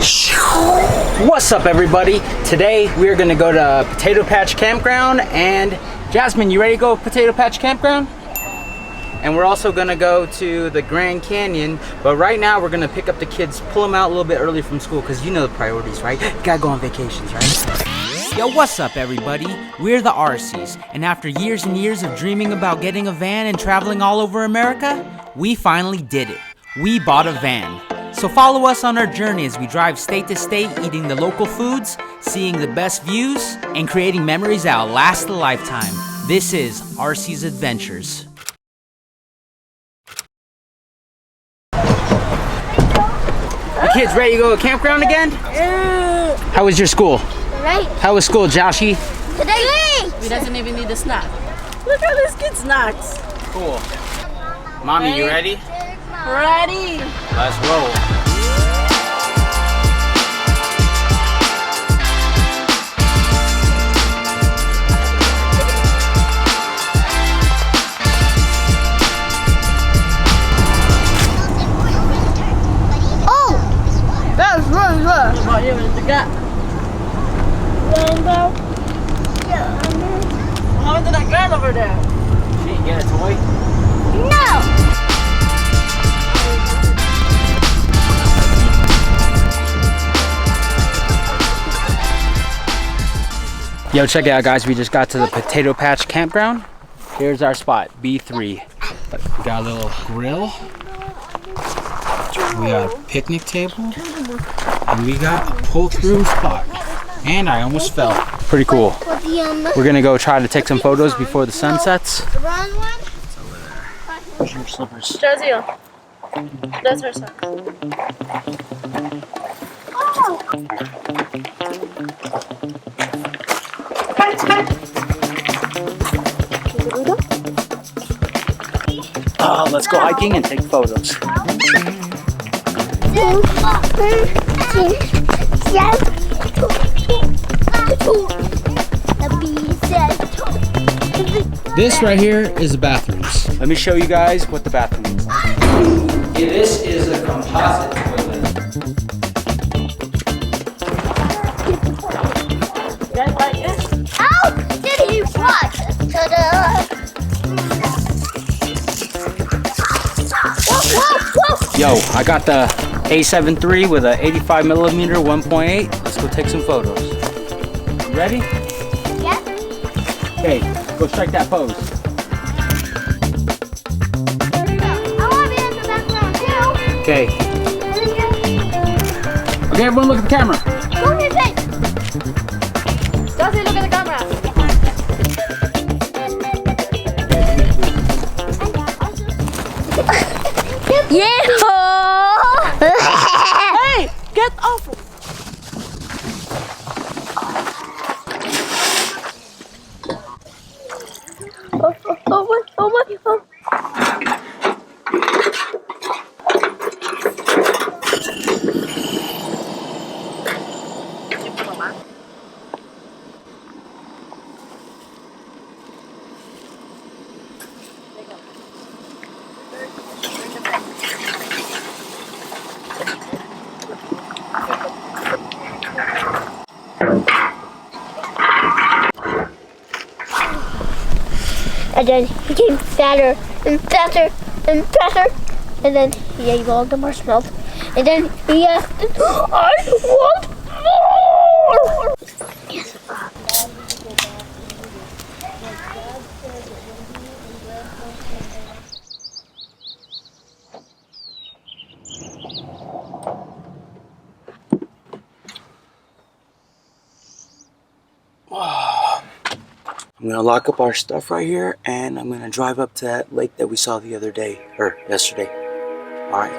What's up, everybody? Today we are going to go to Potato Patch Campground. And Jasmine, you ready to go to Potato Patch Campground? And we're also going to go to the Grand Canyon. But right now we're going to pick up the kids, pull them out a little bit early from school, because you know the priorities, right? You gotta go on vacations, right? Yo, what's up, everybody? We're the Arceys, and after years and years of dreaming about getting a van and traveling all over America, we finally did it. We bought a van. So follow us on our journey as we drive state to state, eating the local foods, seeing the best views, and creating memories that'll last a lifetime. This is Arcesadventures. You kids ready to go to campground again? How was your school? Right. How was school, Joshy? Today. We doesn't even need a snack. Look at these kids' snacks. Cool. Mommy, you ready? Ready. Let's roll. Oh, that was really good. What about you? What you got? Rainbow. What happened to that girl over there? She didn't get a toy? No. Yo, check it out, guys. We just got to the Potato Patch Campground. Here's our spot, B3. We got a little grill. We got a picnic table. And we got a pull-through spot. And I almost fell. Pretty cool. We're gonna go try to take some photos before the sun sets. It's over there. Where's your slippers? Jazio. That's her son. Let's go hiking and take photos. This right here is the bathrooms. Let me show you guys what the bathroom is like. Yeah, this is a composite toilet. You guys like it? How did he watch? Yo, I got the A7 III with a 85mm 1.8. Let's go take some photos. You ready? Yeah. Okay, go strike that pose. I want to be in the background too. Okay. Okay, everyone look at the camera. Go to your face. Jazio, look at the camera. Yeah. Hey, get off. Oh my. And then he became fatter and fatter and fatter. And then he ate all the marshmallows. And then he asked, I want more! Yes. I'm gonna lock up our stuff right here, and I'm gonna drive up to that lake that we saw the other day, or yesterday. All right.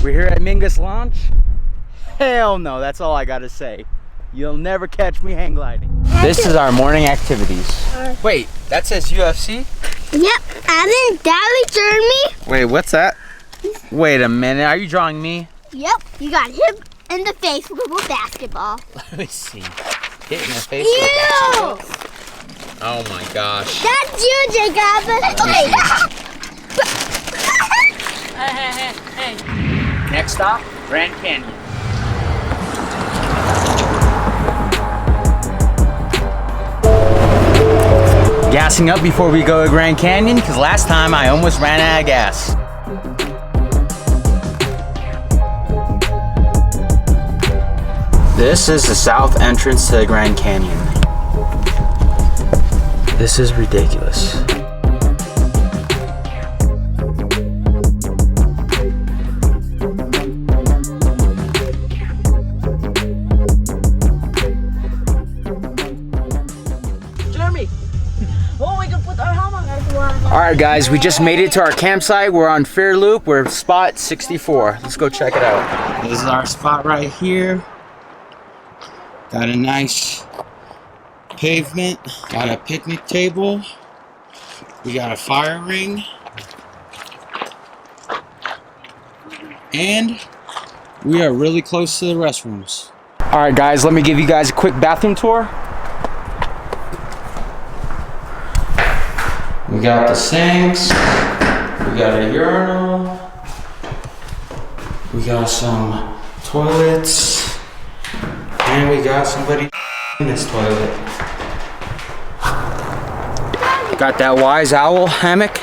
We're here at Mingus Launch. Hell no, that's all I gotta say. You'll never catch me hang gliding. This is our morning activities. Wait, that says UFC? Yep, and then Daddy turned me. Wait, what's that? Wait a minute, are you drawing me? Yep, you got hit in the face with a basketball. Let me see. Hit in the face You! with a basketball? Oh my gosh. That's you, Jacob. Okay. Hey. Next stop, Grand Canyon. Gassing up before we go to Grand Canyon, because last time I almost ran out of gas. This is the south entrance to the Grand Canyon. This is ridiculous. Jeremy. Oh, we can put our helmet. All right, guys, we just made it to our campsite. We're on Fair Loop. We're spot 64. Let's go check it out. This is our spot right here. Got a nice pavement. Got a picnic table. We got a fire ring. And we are really close to the restrooms. All right, guys, let me give you guys a quick bathroom tour. We got the sinks, we got a urinal, we got some toilets, and we got somebody in this toilet. Got that wise owl hammock.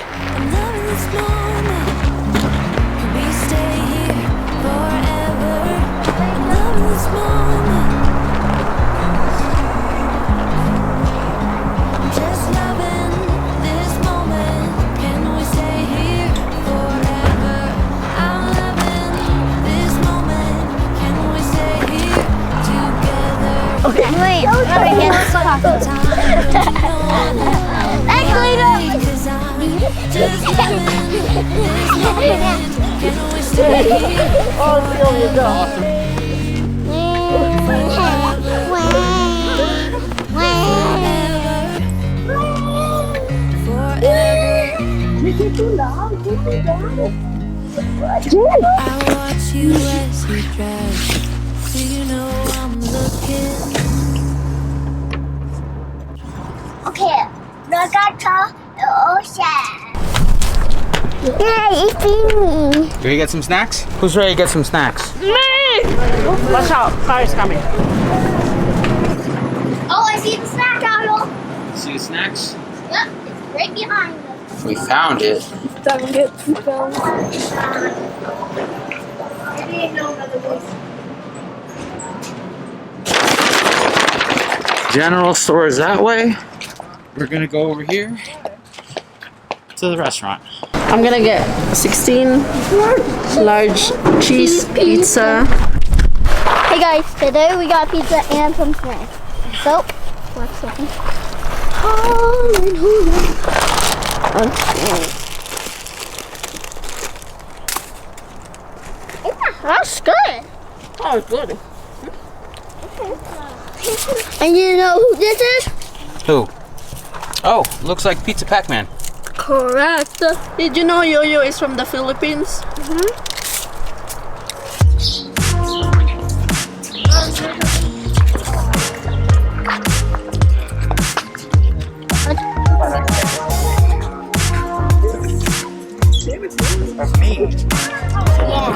Okay. Wait, let's talk. Oh, Sylvia, go. I watch you as you drive. Do you know I'm looking? Okay, look at the ocean. Yeah, it's me. You ready to get some snacks? Who's ready to get some snacks? Me! Watch out, car is coming. Oh, I see the snack aisle. See the snacks? Yep, it's right behind us. We found it. Doesn't get too fast. I didn't know another voice. General store is that way. We're gonna go over here to the restaurant. I'm gonna get 16 large cheese pizza. Hey guys, today we got pizza and some snacks. So, let's open. Yeah, that's good. Oh, it's good. And you know who this is? Who? Oh, looks like Pizza Pac-Man. Correct. Did you know Yo-Yo is from the Philippines? That's me. Yeah.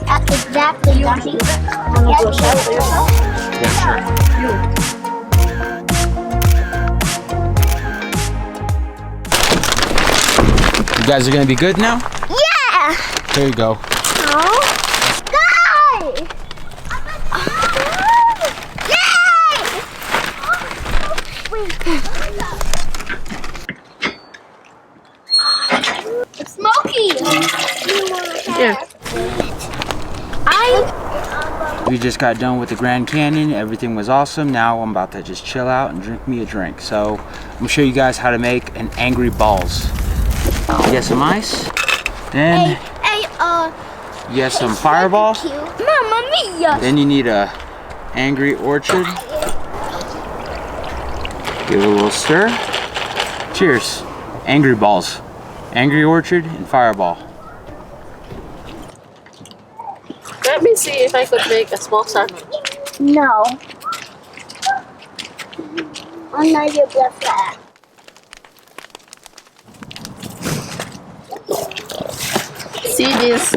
That's exactly Ducky. Yeah, sure. You guys are gonna be good now? Yeah! There you go. Oh. Guys! Yay! It's smoky! Yeah. We just got done with the Grand Canyon. Everything was awesome. Now I'm about to just chill out and drink me a drink. So I'm gonna show you guys how to make an angry balls. You get some ice, then you get some fireball, Mamma mia! then you need a Angry Orchard. Give it a little stir. Cheers. Angry Balls. Angry Orchard and Fireball. Let me see if I could make a small sandwich. No. I'm not your best friend. See this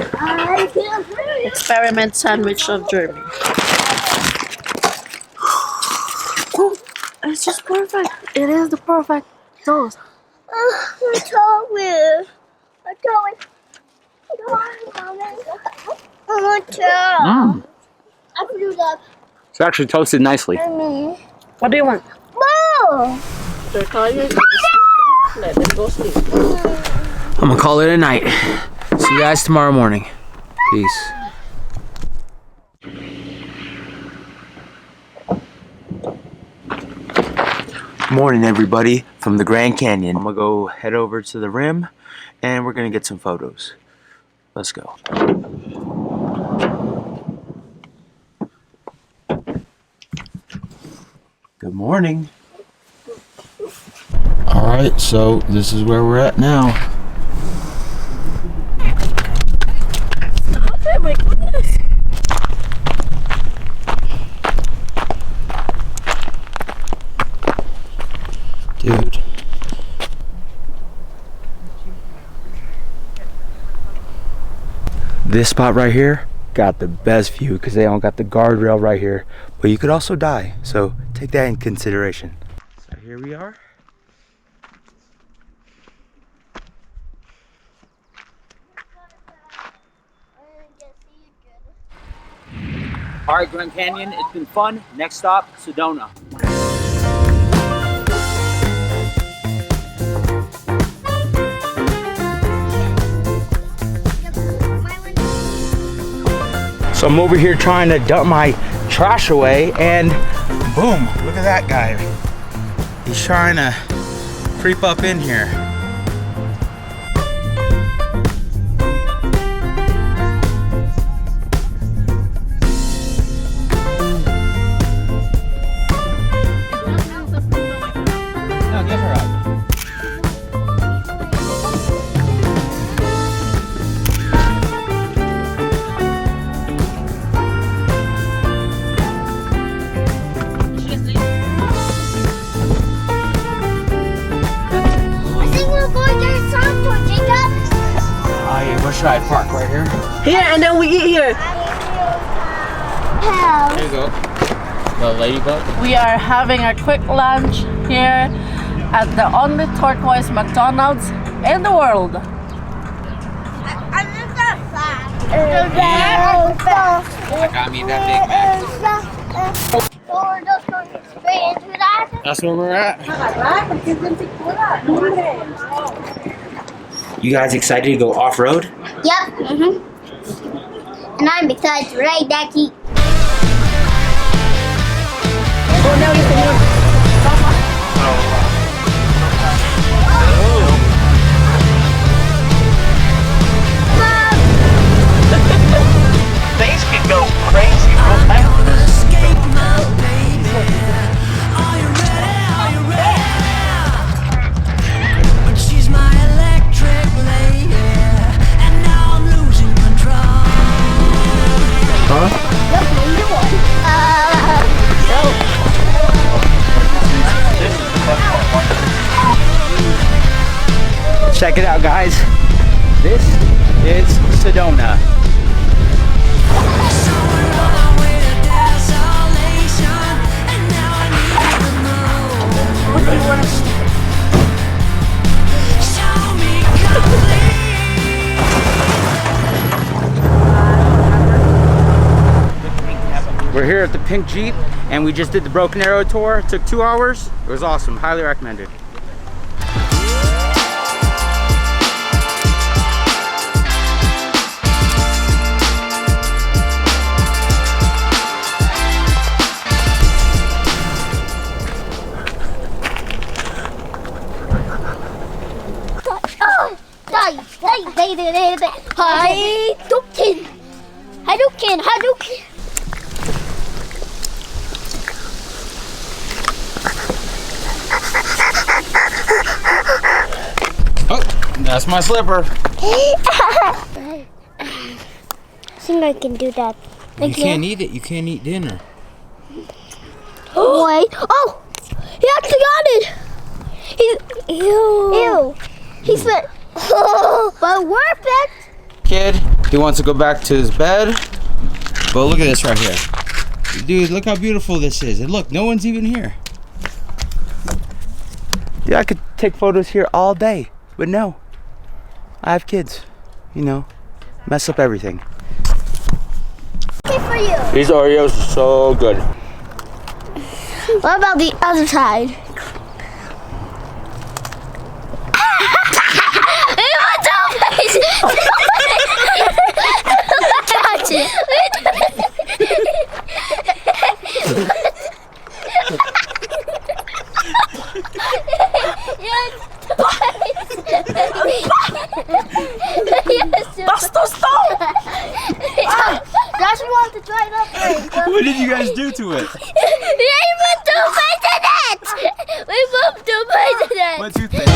experiment sandwich of Jeremy. Oh, it's just perfect. It is the perfect toast. I told you. I told you. I want to. I blew up. It's actually toasted nicely. What do you want? Whoa! They're tired. Let them go sleep. I'm gonna call it a night. See you guys tomorrow morning. Peace. Morning, everybody, from the Grand Canyon. I'm gonna go head over to the rim and we're gonna get some photos. Let's go. Good morning. All right, so this is where we're at now. Oh my goodness. Dude. This spot right here got the best view because they don't got the guardrail right here. But you could also die, so take that in consideration. So here we are. All right, Grand Canyon, it's been fun. Next stop, Sedona. So I'm over here trying to dump my trash away and boom, look at that guy. He's trying to creep up in here. No, get her out. Should park right here? Here, and then we eat here. Hell. There you go. The ladybug. We are having a quick lunch here at the only turquoise McDonald's in the world. I'm just that fast. I got me that big Mac. We're just going straight into that. That's where we're at. You guys excited to go off-road? Yep. And I'm excited to ride that Jeep. Oh, now you can use. Things can go crazy real fast. Check it out, guys. This is Sedona. We're here at the Pink Jeep and we just did the Broken Arrow tour. It took 2 hours. It was awesome. Highly recommended. That's my slipper. I think I can do that. You can't eat it. You can't eat dinner. Wait. Oh! He actually got it! Ew. He spit. But we're picked. Kid, he wants to go back to his bed. But look at this right here. Dude, look how beautiful this is. And look, no one's even here. Yeah, I could take photos here all day. But no. I have kids. You know, mess up everything. Okay for you. These Oreos are so good. What about the other side? Touch it. Basta, stop! Josh wanted to try it up first. What did you guys do to it? We moved to it! We moved to it! What toothpaste?